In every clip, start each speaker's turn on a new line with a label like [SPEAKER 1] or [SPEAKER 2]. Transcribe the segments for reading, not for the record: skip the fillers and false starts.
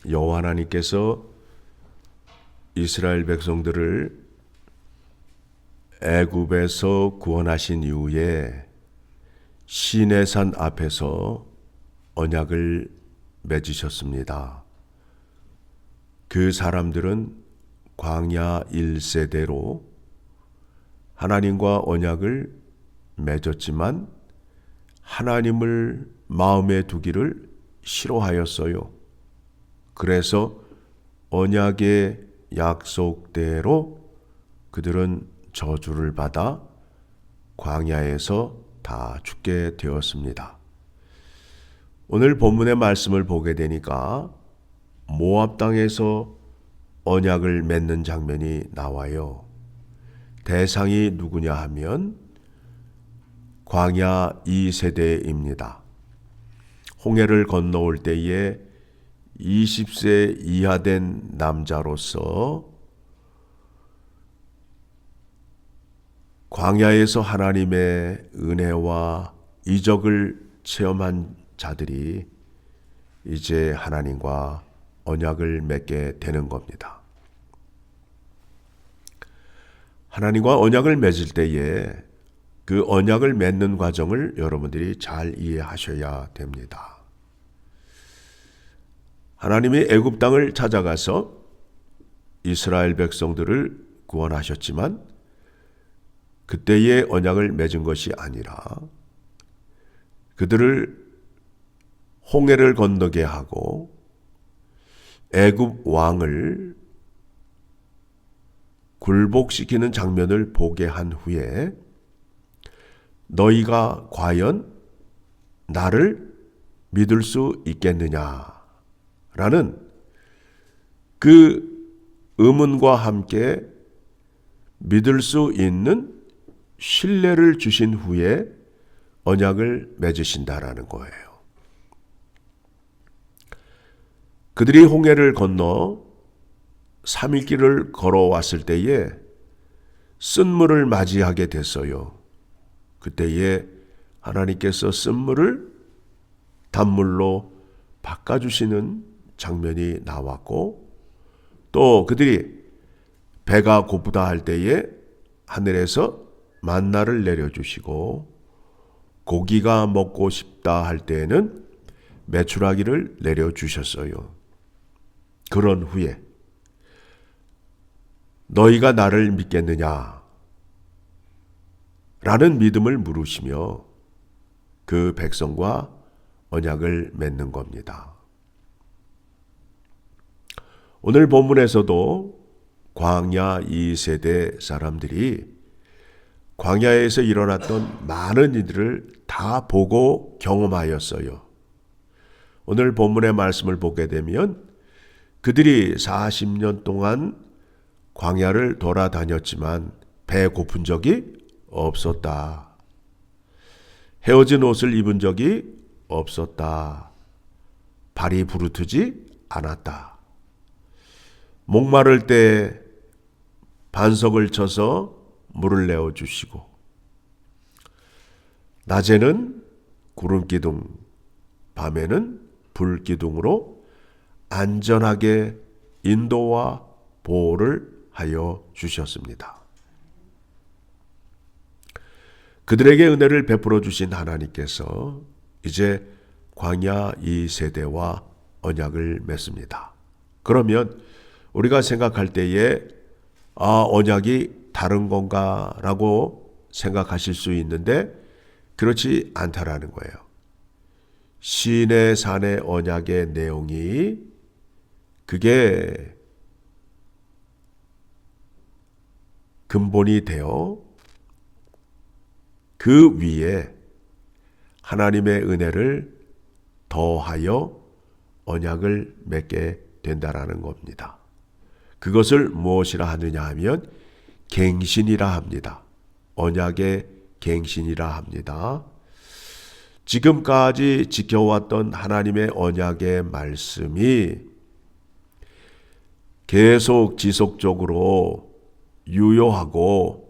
[SPEAKER 1] 여호와 하나님께서 이스라엘 백성들을 애굽에서 구원하신 이후에 시내산 앞에서 언약을 맺으셨습니다. 그 사람들은 광야 1세대로 하나님과 언약을 맺었지만 하나님을 마음에 두기를 싫어하였어요. 그래서 언약의 약속대로 그들은 저주를 받아 광야에서 다 죽게 되었습니다. 오늘 본문의 말씀을 보게 되니까 모압 땅에서 언약을 맺는 장면이 나와요. 대상이 누구냐 하면 광야 2세대입니다. 홍해를 건너올 때에 20세 이하 된 남자로서 광야에서 하나님의 은혜와 이적을 체험한 자들이 이제 하나님과 언약을 맺게 되는 겁니다. 하나님과 언약을 맺을 때에 그 언약을 맺는 과정을 여러분들이 잘 이해하셔야 됩니다. 하나님이 애굽 땅을 찾아가서 이스라엘 백성들을 구원하셨지만 그때의 언약을 맺은 것이 아니라 그들을 홍해를 건너게 하고 애굽 왕을 굴복시키는 장면을 보게 한 후에 너희가 과연 나를 믿을 수 있겠느냐라는 그 의문과 함께 믿을 수 있는 신뢰를 주신 후에 언약을 맺으신다라는 거예요. 그들이 홍해를 건너 3일 길을 걸어왔을 때에 쓴물을 맞이하게 됐어요. 그때에 하나님께서 쓴물을 단물로 바꿔주시는 장면이 나왔고 또 그들이 배가 고프다 할 때에 하늘에서 만나를 내려주시고 고기가 먹고 싶다 할 때에는 메추라기를 내려주셨어요. 그런 후에 너희가 나를 믿겠느냐? 라는 믿음을 물으시며 그 백성과 언약을 맺는 겁니다. 오늘 본문에서도 광야 2세대 사람들이 광야에서 일어났던 많은 일들을 다 보고 경험하였어요. 오늘 본문의 말씀을 보게 되면 그들이 40년 동안 광야를 돌아다녔지만 배 고픈 적이 없었다. 헤어진 옷을 입은 적이 없었다. 발이 부르트지 않았다. 목마를 때 반석을 쳐서 물을 내어주시고 낮에는 구름기둥, 밤에는 불기둥으로 안전하게 인도와 보호를 하여 주셨습니다. 그들에게 은혜를 베풀어 주신 하나님께서 이제 광야 2세대와 언약을 맺습니다. 그러면 우리가 생각할 때에 언약이 다른 건가 라고 생각하실 수 있는데 그렇지 않다라는 거예요. 시내산의 언약의 내용이 그게 근본이 되어 그 위에 하나님의 은혜를 더하여 언약을 맺게 된다라는 겁니다. 그것을 무엇이라 하느냐 하면 갱신이라 합니다. 언약의 갱신이라 합니다. 지금까지 지켜왔던 하나님의 언약의 말씀이 계속 지속적으로 유효하고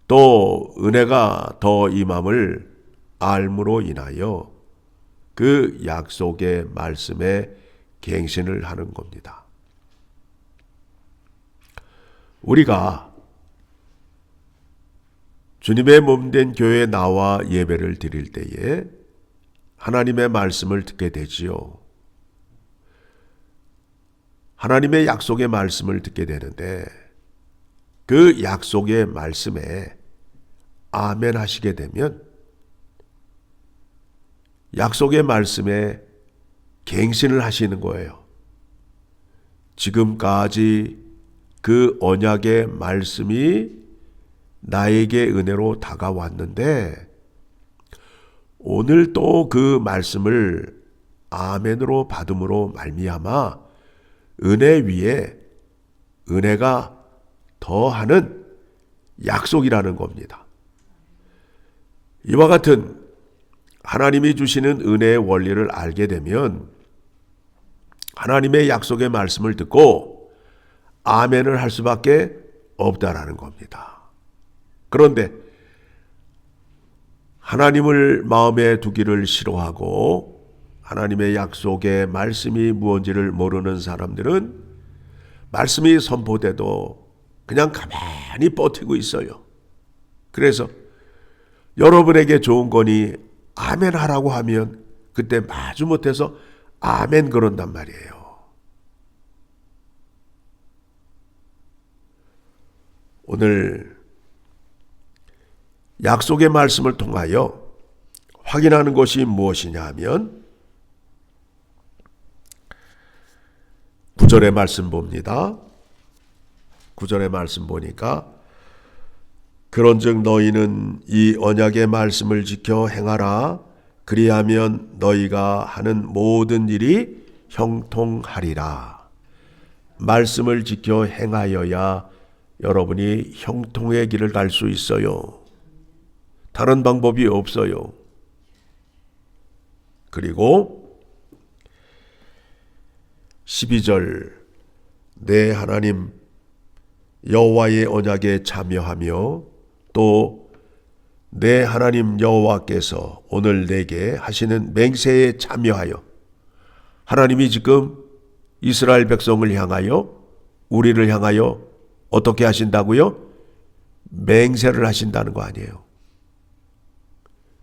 [SPEAKER 1] 또 은혜가 더 임함을 알므로 인하여 그 약속의 말씀에 갱신을 하는 겁니다. 우리가 주님의 몸된 교회에 나와 예배를 드릴 때에 하나님의 말씀을 듣게 되지요. 하나님의 약속의 말씀을 듣게 되는데 그 약속의 말씀에 아멘 하시게 되면 약속의 말씀에 갱신을 하시는 거예요. 지금까지 그 언약의 말씀이 나에게 은혜로 다가왔는데 오늘 또 그 말씀을 아멘으로 받음으로 말미암아 은혜 위에 은혜가 더하는 약속이라는 겁니다. 이와 같은 하나님이 주시는 은혜의 원리를 알게 되면 하나님의 약속의 말씀을 듣고 아멘을 할 수밖에 없다라는 겁니다. 그런데 하나님을 마음에 두기를 싫어하고 하나님의 약속의 말씀이 무엇인지를 모르는 사람들은 말씀이 선포돼도 그냥 가만히 버티고 있어요. 그래서 여러분에게 좋은 거니 아멘 하라고 하면 그때 마주 못해서 아멘 그런단 말이에요. 오늘 약속의 말씀을 통하여 확인하는 것이 무엇이냐 하면 9절의 말씀 봅니다. 9절의 말씀 보니까 그런즉 너희는 이 언약의 말씀을 지켜 행하라. 그리하면 너희가 하는 모든 일이 형통하리라. 말씀을 지켜 행하여야 여러분이 형통의 길을 갈 수 있어요. 다른 방법이 없어요. 그리고 12절 내 하나님 여호와의 언약에 참여하며 또 내 하나님 여호와께서 오늘 내게 하시는 맹세에 참여하여 하나님이 지금 이스라엘 백성을 향하여 우리를 향하여 어떻게 하신다고요? 맹세를 하신다는 거 아니에요.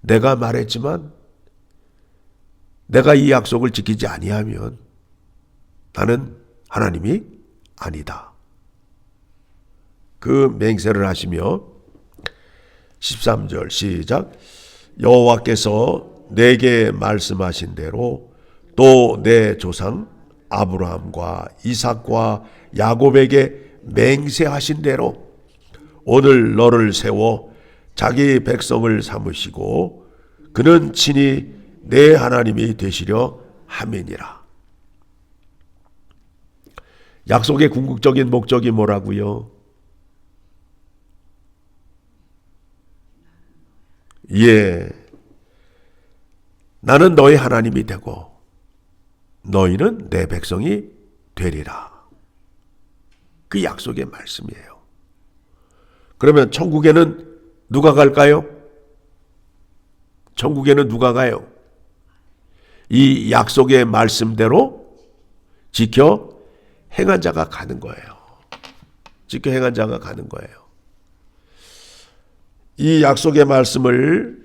[SPEAKER 1] 내가 말했지만 내가 이 약속을 지키지 아니하면 나는 하나님이 아니다. 그 맹세를 하시며 13절 시작 여호와께서 내게 말씀하신 대로 또 내 조상 아브라함과 이삭과 야곱에게 맹세하신 대로 오늘 너를 세워 자기 백성을 삼으시고 그는 친히 내 하나님이 되시려 함이니라. 약속의 궁극적인 목적이 뭐라고요? 예, 나는 너의 하나님이 되고 너희는 내 백성이 되리라. 그 약속의 말씀이에요. 그러면 천국에는 누가 갈까요? 천국에는 누가 가요? 이 약속의 말씀대로 지켜 행한 자가 가는 거예요. 지켜 행한 자가 가는 거예요. 이 약속의 말씀을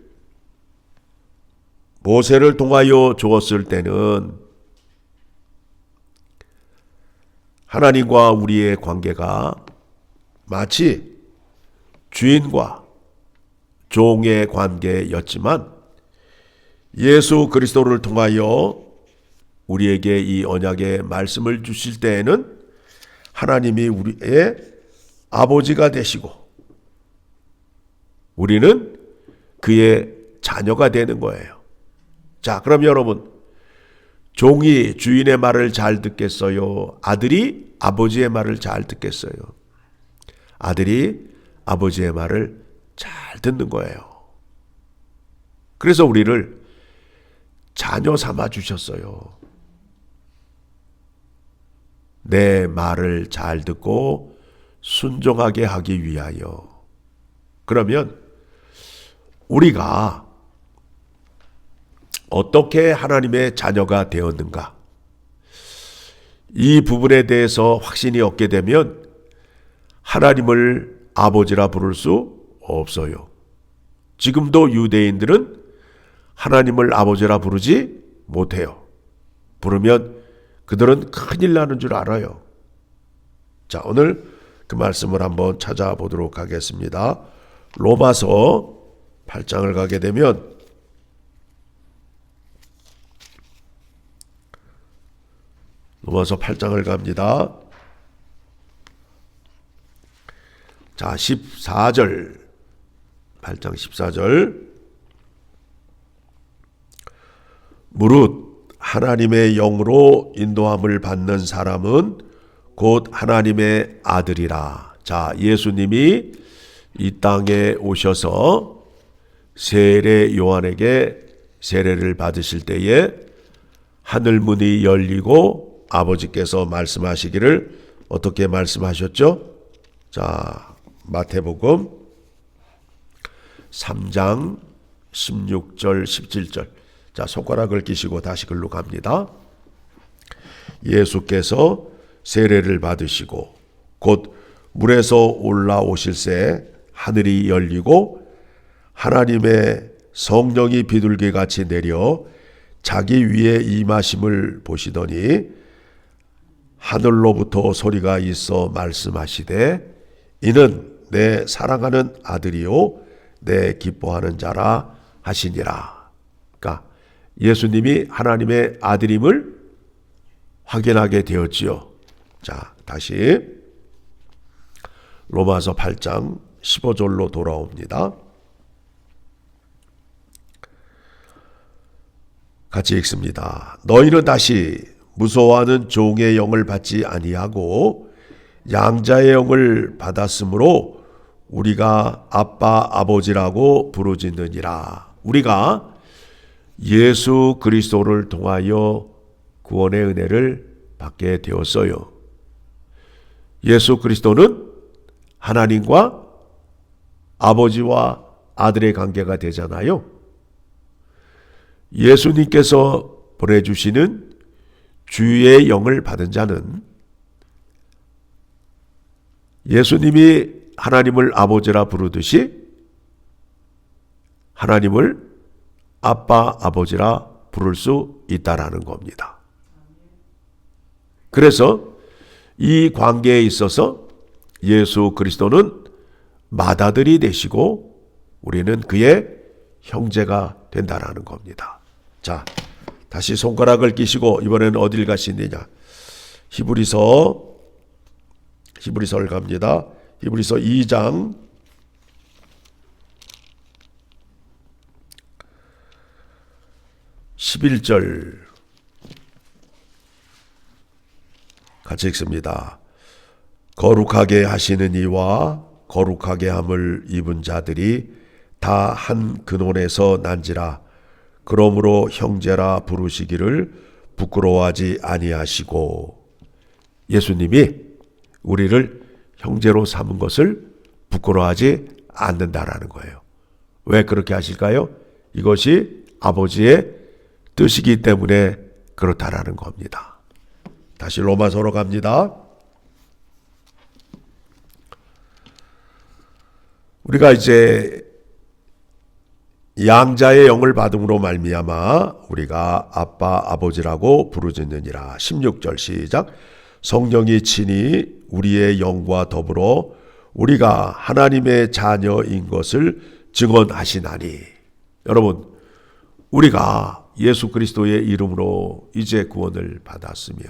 [SPEAKER 1] 모세를 통하여 주었을 때는 하나님과 우리의 관계가 마치 주인과 종의 관계였지만 예수 그리스도를 통하여 우리에게 이 언약의 말씀을 주실 때에는 하나님이 우리의 아버지가 되시고 우리는 그의 자녀가 되는 거예요. 자, 그럼 여러분, 종이 주인의 말을 잘 듣겠어요? 아들이 아버지의 말을 잘 듣겠어요? 아들이 아버지의 말을 잘 듣는 거예요. 그래서 우리를 자녀 삼아 주셨어요. 내 말을 잘 듣고 순종하게 하기 위하여. 그러면 우리가 어떻게 하나님의 자녀가 되었는가? 이 부분에 대해서 확신이 없게 되면 하나님을 아버지라 부를 수 없어요. 지금도 유대인들은 하나님을 아버지라 부르지 못해요. 부르면 그들은 큰일 나는 줄 알아요. 자, 오늘 그 말씀을 한번 찾아보도록 하겠습니다. 로마서 8장을 가게 되면 로마서 8장을 갑니다. 자, 14절. 8장 14절. 무릇 하나님의 영으로 인도함을 받는 사람은 곧 하나님의 아들이라. 자, 예수님이 이 땅에 오셔서 세례 요한에게 세례를 받으실 때에 하늘 문이 열리고 아버지께서 말씀하시기를 어떻게 말씀하셨죠? 자, 마태복음 3장 16절 17절. 자, 손가락을 끼시고 다시 글로 갑니다. 예수께서 세례를 받으시고 곧 물에서 올라오실새 하늘이 열리고 하나님의 성령이 비둘기같이 내려 자기 위에 임하심을 보시더니 하늘로부터 소리가 있어 말씀하시되 이는 내 사랑하는 아들이요 내 기뻐하는 자라 하시니라. 그러니까 예수님이 하나님의 아들임을 확인하게 되었지요. 자, 다시 로마서 8장 15절로 돌아옵니다. 같이 읽습니다. 너희는 다시 무서워하는 종의 영을 받지 아니하고 양자의 영을 받았으므로 우리가 아빠 아버지라고 부르짖느니라. 우리가 예수 그리스도를 통하여 구원의 은혜를 받게 되었어요. 예수 그리스도는 하나님과 아버지와 아들의 관계가 되잖아요. 예수님께서 보내주시는 주의 영을 받은 자는 예수님이 하나님을 아버지라 부르듯이 하나님을 아빠 아버지라 부를 수 있다라는 겁니다. 그래서 이 관계에 있어서 예수 그리스도는 맏아들이 되시고 우리는 그의 형제가 된다라는 겁니다. 자, 다시 손가락을 끼시고 이번에는 어딜 가시느냐? 히브리서를 갑니다. 히브리서 2장 11절 같이 읽습니다. 거룩하게 하시는 이와 거룩하게 함을 입은 자들이 다 한 근원에서 난지라. 그러므로 형제라 부르시기를 부끄러워하지 아니하시고. 예수님이 우리를 형제로 삼은 것을 부끄러워하지 않는다라는 거예요. 왜 그렇게 하실까요? 이것이 아버지의 뜻이기 때문에 그렇다라는 겁니다. 다시 로마서로 갑니다. 우리가 이제 양자의 영을 받음으로 말미암아 우리가 아빠 아버지라고 부르짖느니라. 16절 시작. 성령이 친히 우리의 영과 더불어 우리가 하나님의 자녀인 것을 증언하시나니. 여러분, 우리가 예수 그리스도의 이름으로 이제 구원을 받았으면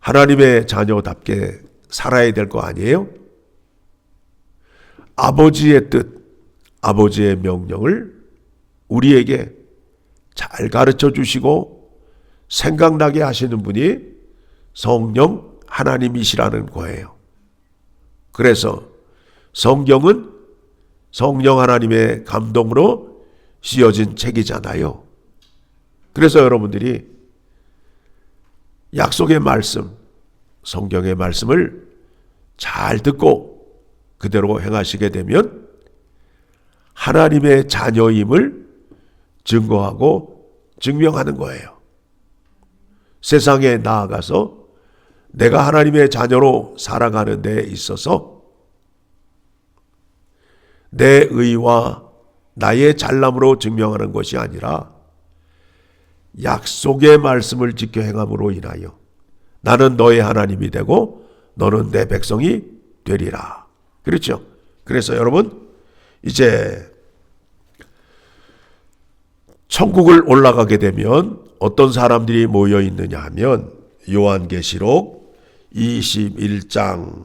[SPEAKER 1] 하나님의 자녀답게 살아야 될 거 아니에요? 아버지의 뜻, 아버지의 명령을 우리에게 잘 가르쳐 주시고 생각나게 하시는 분이 성령 하나님이시라는 거예요. 그래서 성경은 성령 하나님의 감동으로 씌어진 책이잖아요. 그래서 여러분들이 약속의 말씀, 성경의 말씀을 잘 듣고 그대로 행하시게 되면 하나님의 자녀임을 증거하고 증명하는 거예요. 세상에 나아가서 내가 하나님의 자녀로 살아가는 데 있어서 내 의와 나의 잘남으로 증명하는 것이 아니라 약속의 말씀을 지켜 행함으로 인하여 나는 너의 하나님이 되고 너는 내 백성이 되리라. 그렇죠? 그래서 여러분, 이제 천국을 올라가게 되면 어떤 사람들이 모여 있느냐 하면 요한계시록 21장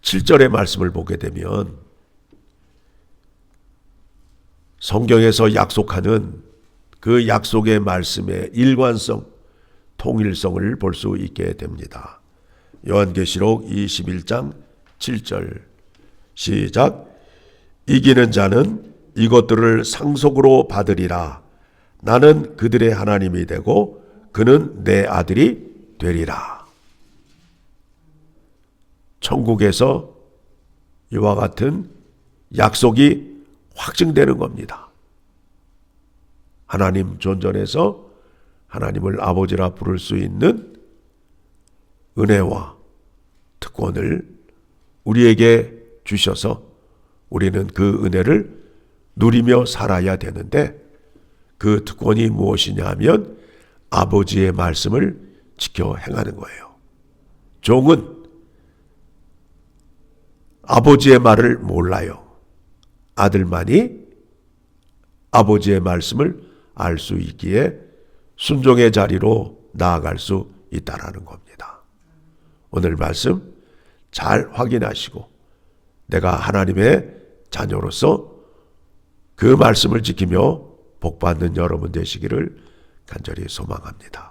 [SPEAKER 1] 7절의 말씀을 보게 되면 성경에서 약속하는 그 약속의 말씀의 일관성, 통일성을 볼 수 있게 됩니다. 요한계시록 21장 7절 시작. 이기는 자는 이것들을 상속으로 받으리라. 나는 그들의 하나님이 되고 그는 내 아들이 되리라. 천국에서 이와 같은 약속이 확증되는 겁니다. 하나님 존전에서 하나님을 아버지라 부를 수 있는 은혜와 특권을 우리에게 주셔서 우리는 그 은혜를 누리며 살아야 되는데, 그 특권이 무엇이냐 하면 아버지의 말씀을 지켜 행하는 거예요. 종은 아버지의 말을 몰라요. 아들만이 아버지의 말씀을 알 수 있기에 순종의 자리로 나아갈 수 있다라는 겁니다. 오늘 말씀 잘 확인하시고 내가 하나님의 자녀로서 그 말씀을 지키며 복받는 여러분 되시기를 간절히 소망합니다.